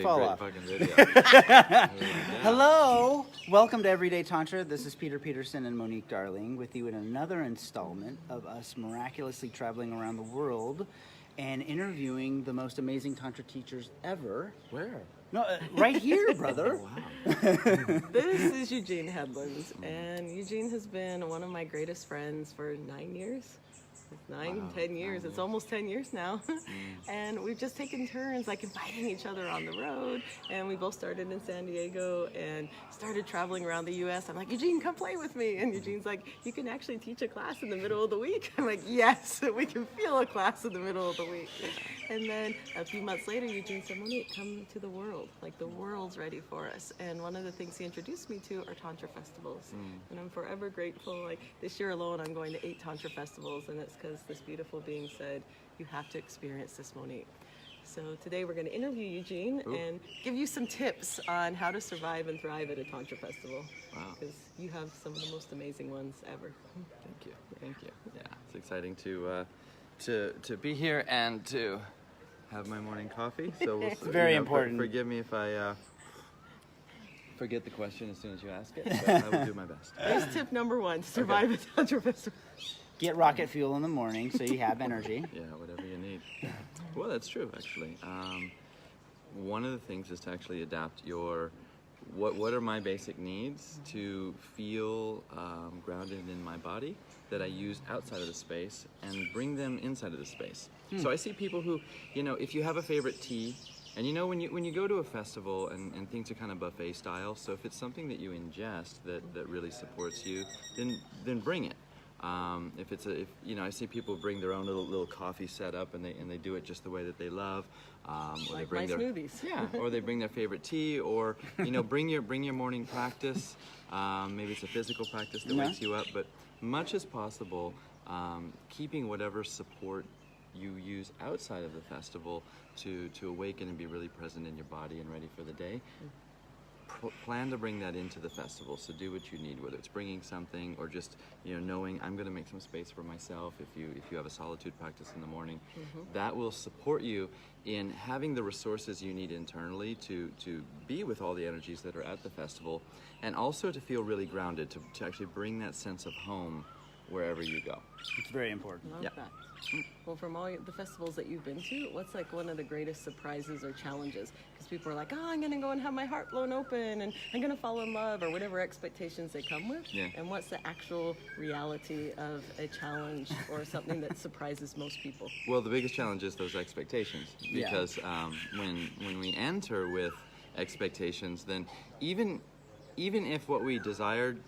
Fall off. Fucking video. Hello, welcome to Everyday Tantra. This is Peter Peterson and Monique Darling with you in another installment of us miraculously traveling around the world and interviewing the most amazing Tantra teachers ever. Where? No, right here, brother. Wow. This is Eugene Hedlund, and Eugene has been one of my greatest friends for 9 years. 10 years. It's almost 10 years now. And we've just taken turns like inviting each other on the road. And we both started in San Diego and started traveling around the US. I'm like, Eugene, come play with me. And Eugene's like, you can actually teach a class in the middle of the week. I'm like, yes, we can feel a class in the middle of the week. And then a few months later, Eugene said, Monique, come to the world. Like, the world's ready for us. And one of the things he introduced me to are Tantra festivals. And I'm forever grateful. Like, this year alone, I'm going to 8 Tantra festivals, and it's because this beautiful being said, you have to experience this, Monique. So today we're going to interview Eugene and give you some tips on how to survive and thrive at a Tantra festival. Wow. Because you have some of the most amazing ones ever. Thank you. Thank you. Yeah, it's exciting to be here and to have my morning coffee. So It's very important. Forgive me if I forget the question as soon as you ask it, but I will do my best. Here's tip number 1 to survive at Tantra festival. Get rocket fuel in the morning so you have energy. Yeah, whatever you need. Well, that's true, actually. One of the things is to actually adapt your, what are my basic needs to feel grounded in my body that I use outside of the space and bring them inside of the space. So I see people who, if you have a favorite tea, and when you go to a festival and things are kind of buffet style, so if it's something that you ingest that really supports you, then bring it. I see people bring their own little coffee setup and they do it just the way that they love. Or Like they bring my their smoothies. Yeah, or they bring their favorite tea, or bring your morning practice. Maybe it's a physical practice that wakes you up, but much as possible, keeping whatever support you use outside of the festival to awaken and be really present in your body and ready for the day. Plan to bring that into the festival, so do what you need, whether it's bringing something or just knowing I'm going to make some space for myself. If you have a solitude practice in the morning, that will support you in having the resources you need internally to be with all the energies that are at the festival, and also to feel really grounded, to actually bring that sense of home wherever you go. It's very important. Love that. Well, from all the festivals that you've been to, what's like one of the greatest surprises or challenges? Because people are like, oh, I'm going to go and have my heart blown open and I'm going to fall in love, or whatever expectations they come with. Yeah. And what's the actual reality of a challenge or something that surprises most people? Well, the biggest challenge is those expectations, because when we enter with expectations, then even if what we desired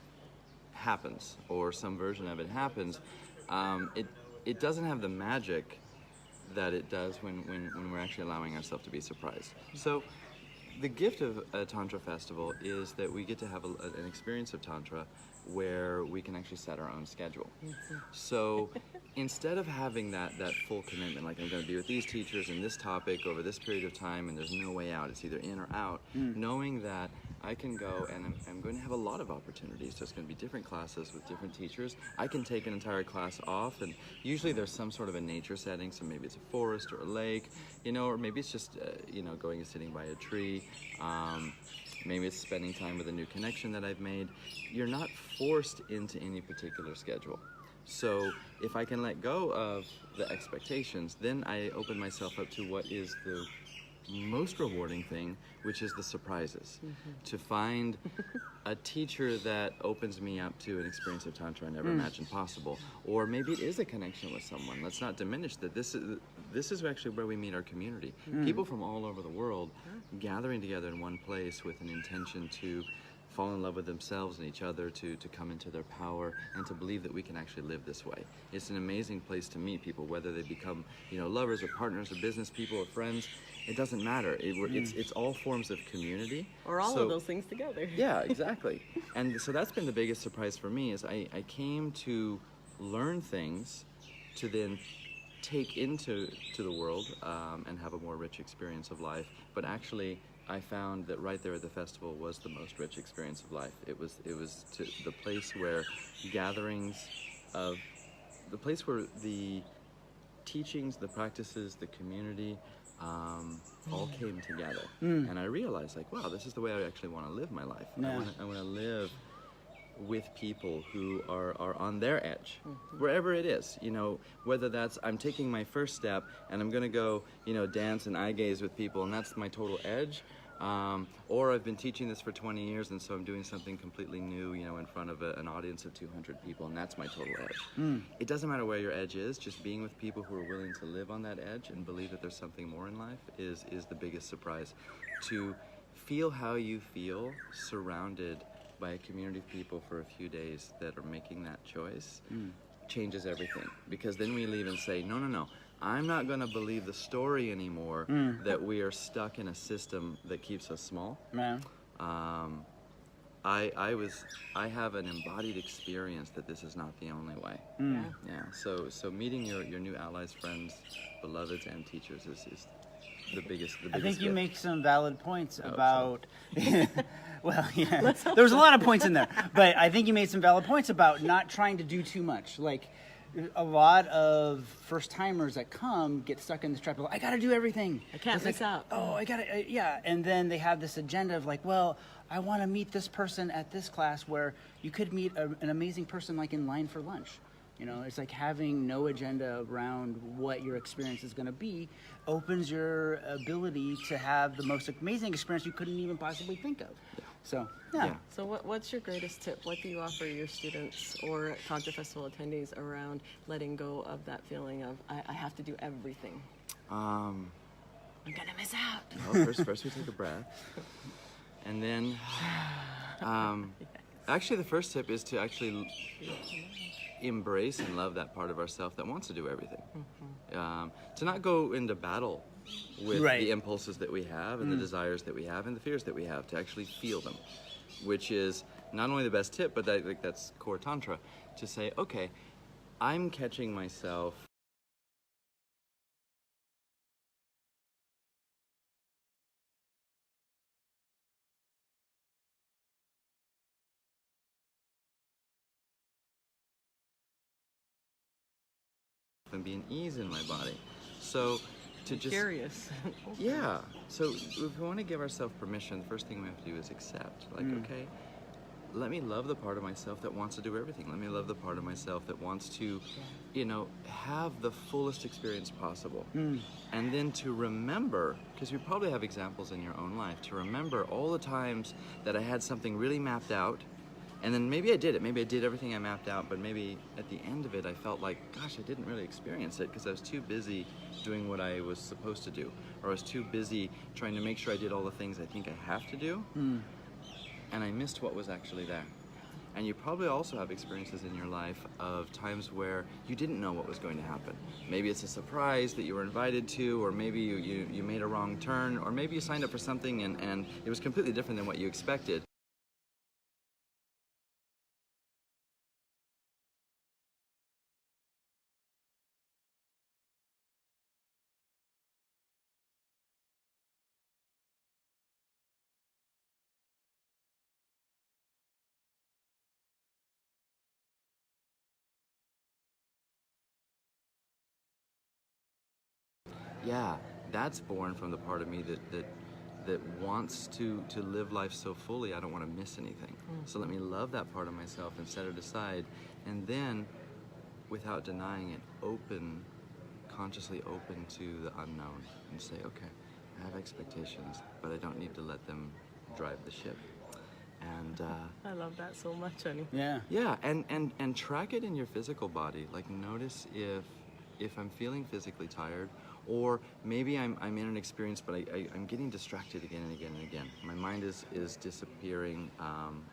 happens, or some version of it happens, it doesn't have the magic that it does when we're actually allowing ourselves to be surprised. So the gift of a Tantra festival is that we get to have an experience of Tantra where we can actually set our own schedule. So instead of having that full commitment, like I'm going to be with these teachers and this topic over this period of time and there's no way out, it's either in or out, knowing that I can go and I'm going to have a lot of opportunities. There's going to be different classes with different teachers. I can take an entire class off, and usually there's some sort of a nature setting, so maybe it's a forest or a lake, or maybe it's just, going and sitting by a tree. Maybe it's spending time with a new connection that I've made. You're not forced into any particular schedule. So if I can let go of the expectations, then I open myself up to what is the most rewarding thing, which is the surprises. To find a teacher that opens me up to an experience of Tantra I never imagined possible. Or maybe it is a connection with someone. Let's not diminish that this is actually where we meet our community. People from all over the world gathering together in one place with an intention to fall in love with themselves and each other, to come into their power, and to believe that we can actually live this way. It's an amazing place to meet people, whether they become lovers or partners or business people or friends. It doesn't matter. It's all forms of community. Or all of those things together. Yeah, exactly. And so that's been the biggest surprise for me, is I came to learn things to then take into the world and have a more rich experience of life. But actually, I found that right there at the festival was the most rich experience of life. It was the place where the place where the teachings, the practices, the community all came together. And I realized, like, wow, this is the way I actually want to live my life. Yeah. I want to live with people who are on their edge, wherever it is, you know, whether that's I'm taking my first step and I'm going to go, you know, dance and eye gaze with people, and that's my total edge. Or I've been teaching this for 20 years, and so I'm doing something completely new, you know, in front of an audience of 200 people, and that's my total edge. It doesn't matter where your edge is, just being with people who are willing to live on that edge and believe that there's something more in life is the biggest surprise. To feel how you feel surrounded by a community of people for a few days that are making that choice changes everything. Because then we leave and say, no, I'm not going to believe the story anymore that we are stuck in a system that keeps us small. Man. I have an embodied experience that this is not the only way. Yeah. So meeting your new allies, friends, beloveds, and teachers is the biggest. I think you gift. make some valid points Oh, about. Well, yeah, there was a lot of points in there, but I think you made some valid points about not trying to do too much. Like, a lot of first timers that come get stuck in this trap of, I got to do everything. I can't miss out. Oh, I got to, yeah. And then they have this agenda of like, well, I want to meet this person at this class, where you could meet an amazing person like in line for lunch. You know, it's like having no agenda around what your experience is going to be opens your ability to have the most amazing experience you couldn't even possibly think of. So, yeah. So what's your greatest tip? What do you offer your students or Tantra Festival attendees around letting go of that feeling of, I have to do everything? I'm gonna miss out. Well, first we take a breath. And then, actually the first tip is to actually embrace and love that part of ourselves that wants to do everything. To not go into battle with the impulses that we have and the desires that we have and the fears that we have, to actually feel them, which is not only the best tip, but that's core Tantra, to say, okay, I'm catching myself and be an ease in my body. So to just Curious. yeah. So if we want to give ourselves permission, the first thing we have to do is accept. Like, okay, let me love the part of myself that wants to do everything. Let me love the part of myself that wants to, you know, have the fullest experience possible. And then to remember, because you probably have examples in your own life, to remember all the times that I had something really mapped out, and then maybe I did it. Maybe I did everything I mapped out, but maybe at the end of it, I felt like, gosh, I didn't really experience it because I was too busy doing what I was supposed to do, or I was too busy trying to make sure I did all the things I think I have to do, and I missed what was actually there. And you probably also have experiences in your life of times where you didn't know what was going to happen. Maybe it's a surprise that you were invited to, or maybe you made a wrong turn, or maybe you signed up for something and it was completely different than what you expected. Yeah, that's born from the part of me that wants to live life so fully I don't want to miss anything. So let me love that part of myself and set it aside, and then, without denying it, consciously open to the unknown, and say, okay, I have expectations, but I don't need to let them drive the ship. And I love that so much, honey. yeah, and track it in your physical body. Like, notice if I'm feeling physically tired, or maybe I'm in an experience, but I'm getting distracted again and again and again. My mind is disappearing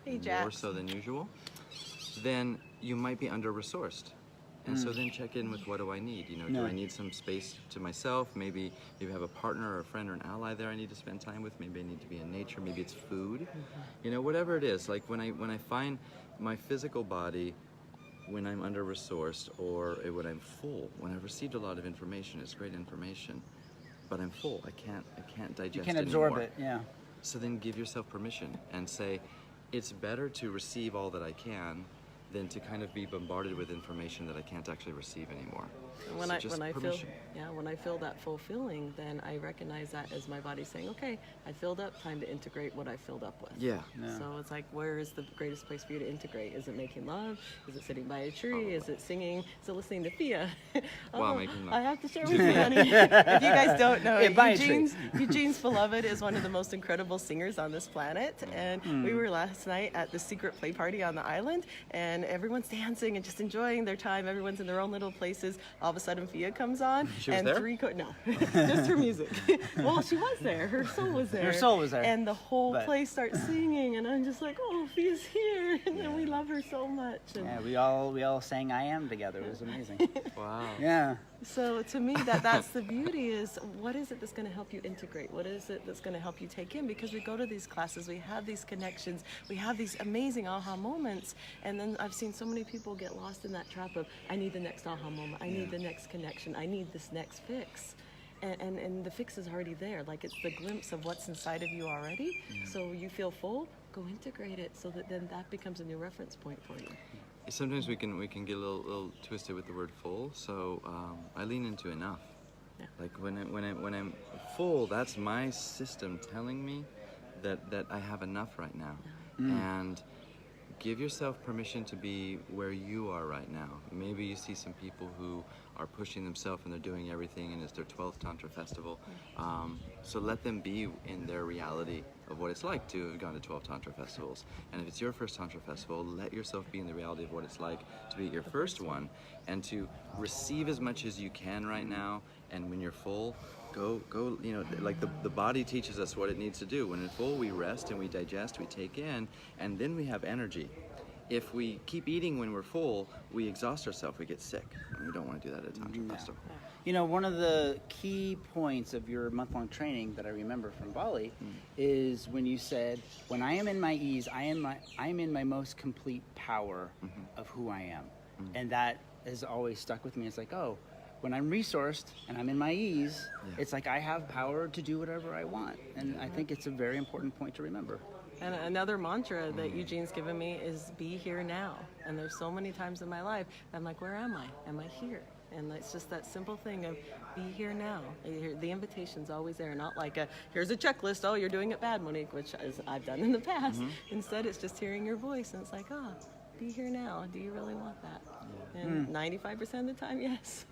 more so than usual. Then you might be under-resourced. And so then check in with, what do I need? You know, do I need some space to myself? Maybe I have a partner or a friend or an ally there I need to spend time with. Maybe I need to be in nature. Maybe it's food. You know, whatever it is. Like when I find my physical body, when I'm under-resourced, or when I'm full, when I've received a lot of information, it's great information, but I'm full. I can't digest it. You can't absorb anymore. it. Yeah. So then give yourself permission and say, it's better to receive all that I can than to kind of be bombarded with information that I can't actually receive anymore. When So I just when I feel permission. when I feel that full feeling, then I recognize that as my body saying, okay, I filled up, time to integrate what I filled up with. Yeah. So it's like, where is the greatest place for you to integrate? Is it making love? Is it sitting by a tree? Is it singing? Is it listening to Fia? While making love. I have to share with you, honey. If you guys don't know, Yeah, by a tree. Eugene's beloved is one of the most incredible singers on this planet. And we were last night at the secret play party on the island, and everyone's dancing and just enjoying their time. Everyone's in their own little places. All of a sudden, Fia comes on. She was and there? No, just her music. Well, she was there. Her soul was there. Her soul was there. And the whole But- place starts singing, and I'm just like, oh, Fia's here. And we love her so much. And Yeah, we all sang "I Am" together. It was amazing. Wow. Yeah. so to me, that's the beauty is what is it that's going to help you integrate? What is it that's going to help you take in? Because we go to these classes, we have these connections, we have these amazing aha moments, and then I've seen so many people get lost in that trap of, I need the next aha moment, I need the next connection, I need this next fix. And the fix is already there. Like it's the glimpse of what's inside of you already. So you feel full, go integrate it so that then that becomes a new reference point for you. Sometimes we can get a little twisted with the word full, so I lean into enough. Yeah. Like when I'm full, that's my system telling me that I have enough right now. And give yourself permission to be where you are right now. Maybe you see some people who are pushing themselves and they're doing everything, and it's their 12th Tantra Festival. So let them be in their reality of what it's like to have gone to 12 Tantra Festivals. And if it's your first Tantra Festival, let yourself be in the reality of what it's like to be at your first one, and to receive as much as you can right now. And when you're full, go, you know, like the body teaches us what it needs to do. When it's full, we rest and we digest, we take in, and then we have energy. If we keep eating when we're full, we exhaust ourselves, we get sick. And we don't want to do that at a Tantra Festival. You know, one of the key points of your month-long training that I remember from Bali is when you said, when I am in my ease, I am in my most complete power of who I am. And that has always stuck with me. It's like, oh, when I'm resourced and I'm in my ease, it's like I have power to do whatever I want. And I think it's a very important point to remember. And another mantra that Eugene's given me is be here now. And there's so many times in my life I'm like, where am I? Am I here? And it's just that simple thing of be here now. The invitation's always there, not like here's a checklist, oh, you're doing it bad, Monique, which I've done in the past. Instead, it's just hearing your voice, and it's like, be here now. Do you really want that? And 95% of the time, yes.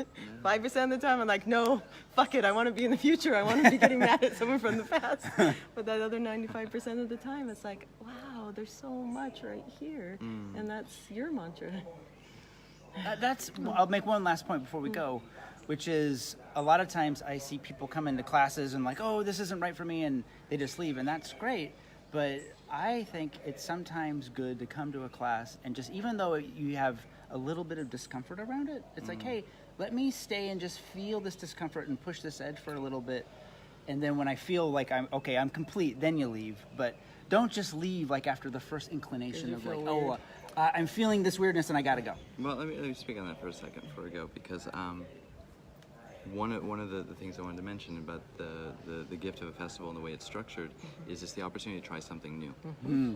5% of the time, I'm like, no, fuck it. I want to be in the future. I want to be getting mad at someone from the past. But that other 95% of the time, it's like, wow, there's so much right here. And that's your mantra. I'll make one last point before we go, which is a lot of times I see people come into classes and like, oh, this isn't right for me, and they just leave, and that's great. But I think it's sometimes good to come to a class and just, even though you have a little bit of discomfort around it, it's like, hey, let me stay and just feel this discomfort and push this edge for a little bit. And then when I feel like I'm complete, then you leave. But don't just leave like after the first inclination of like, weird. I'm feeling this weirdness and I gotta go. Well, let me speak on that for a second before we go, because one of the things I wanted to mention about the gift of a festival and the way it's structured is just the opportunity to try something new.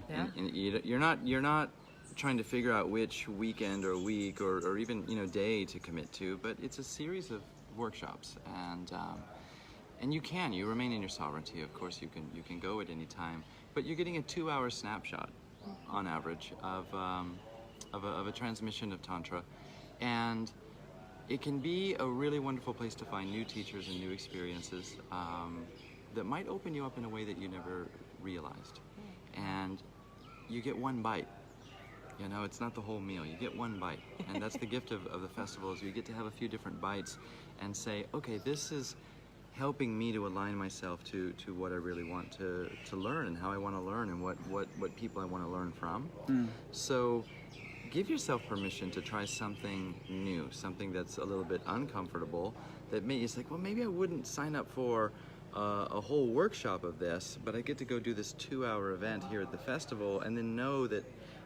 Yeah. And you're not trying to figure out which weekend or week or even day to commit to, but it's a series of workshops, and you remain in your sovereignty. Of course, you can go at any time, but you're getting a 2-hour snapshot on average of a transmission of Tantra, and it can be a really wonderful place to find new teachers and new experiences that might open you up in a way that you never realized. And you get one bite. It's not the whole meal. You get one bite. And that's the gift of the festival, is you get to have a few different bites and say, okay, this is helping me to align myself to what I really want to learn, and how I want to learn, and what people I want to learn from. So give yourself permission to try something new, something that's a little bit uncomfortable, that it's like, well, maybe I wouldn't sign up for a whole workshop of this, but I get to go do this 2-hour event here at the festival, and then know that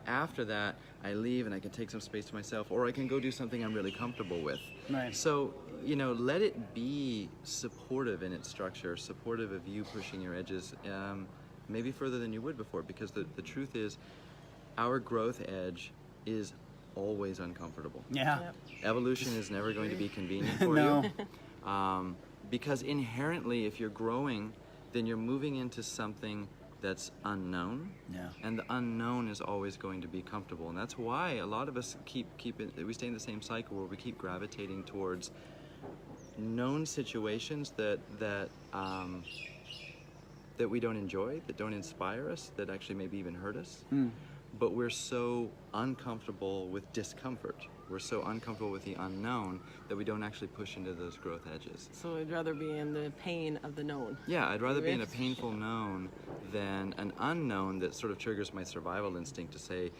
after that I leave and I can take some space to myself, or I can go do something I'm really comfortable with. Right. So, let it be supportive in its structure, supportive of you pushing your edges, maybe further than you would before, because the truth is, our growth edge is always uncomfortable. Yeah. Yep. Evolution is never going to be convenient for No. you. Because inherently, if you're growing, then you're moving into something that's unknown. Yeah. And the unknown is always going to be comfortable. And that's why a lot of us we stay in the same cycle where we keep gravitating towards known situations that we don't enjoy, that don't inspire us, that actually maybe even hurt us. But we're so uncomfortable with discomfort. We're so uncomfortable with the unknown that we don't actually push into those growth edges. So I'd rather be in the pain of the known. Yeah, I'd rather be in a Risk. painful known than an unknown that sort of triggers my survival instinct to say,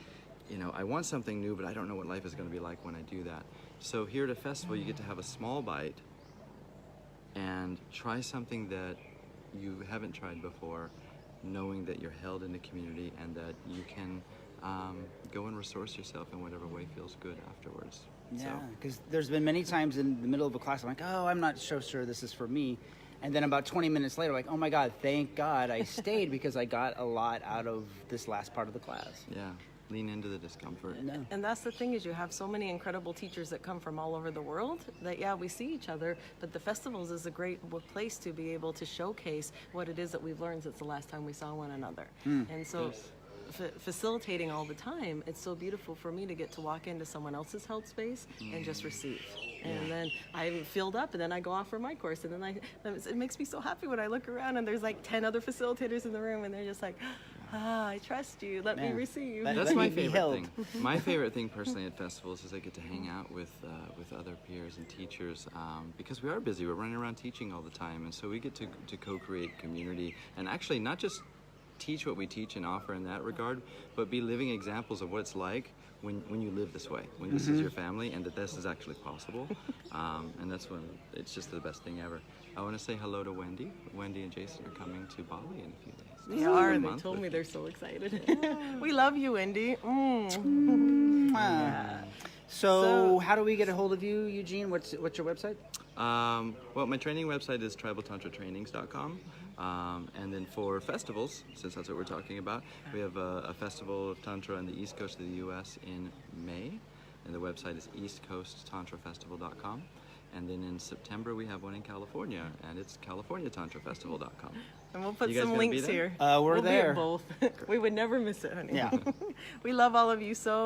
you know, I want something new, but I don't know what life is going to be like when I do that. So here at a festival, you get to have a small bite and try something that you haven't tried before, knowing that you're held in the community and that you can go and resource yourself in whatever way feels good afterwards. Yeah, because there's been many times in the middle of a class, I'm like, oh, I'm not so sure this is for me. And then about 20 minutes later, like, oh my God, thank God I stayed because I got a lot out of this last part of the class. Yeah, lean into the discomfort. No. And that's the thing, is you have so many incredible teachers that come from all over the world that, yeah, we see each other, but the festivals is a great place to be able to showcase what it is that we've learned since the last time we saw one another. And so facilitating all the time, it's so beautiful for me to get to walk into someone else's held space and just receive. And then I'm filled up, and then I go off for my course, and then it makes me so happy when I look around and there's like 10 other facilitators in the room, and they're just like, I trust you, let me Man. receive. That- That's Let my me be favorite held. thing. My favorite thing personally at festivals is I get to hang out with other peers and teachers because we are busy. We're running around teaching all the time, and so we get to co-create community and actually not just teach what we teach and offer in that regard, but be living examples of what it's like when you live this way, when this is your family, and that this is actually possible. And that's when it's just the best thing ever. I want to say hello to Wendy. Wendy and Jason are coming to Bali in a few days. They are, A and they month told with me you. they're so excited. We love you, Wendy. So how do we get a hold of you, Eugene? What's your website? Well, my training website is tribaltantratrainings.com. And then for festivals, since that's what we're talking about, we have a festival of Tantra on the East Coast of the U.S. in May. And the website is eastcoasttantrafestival.com. And then in September, we have one in California, and it's californiatantrafestival.com. And we'll put You guys some gonna be links there? here. We're we'll there. Be at both. We would never miss it, honey. Yeah. We love all of you so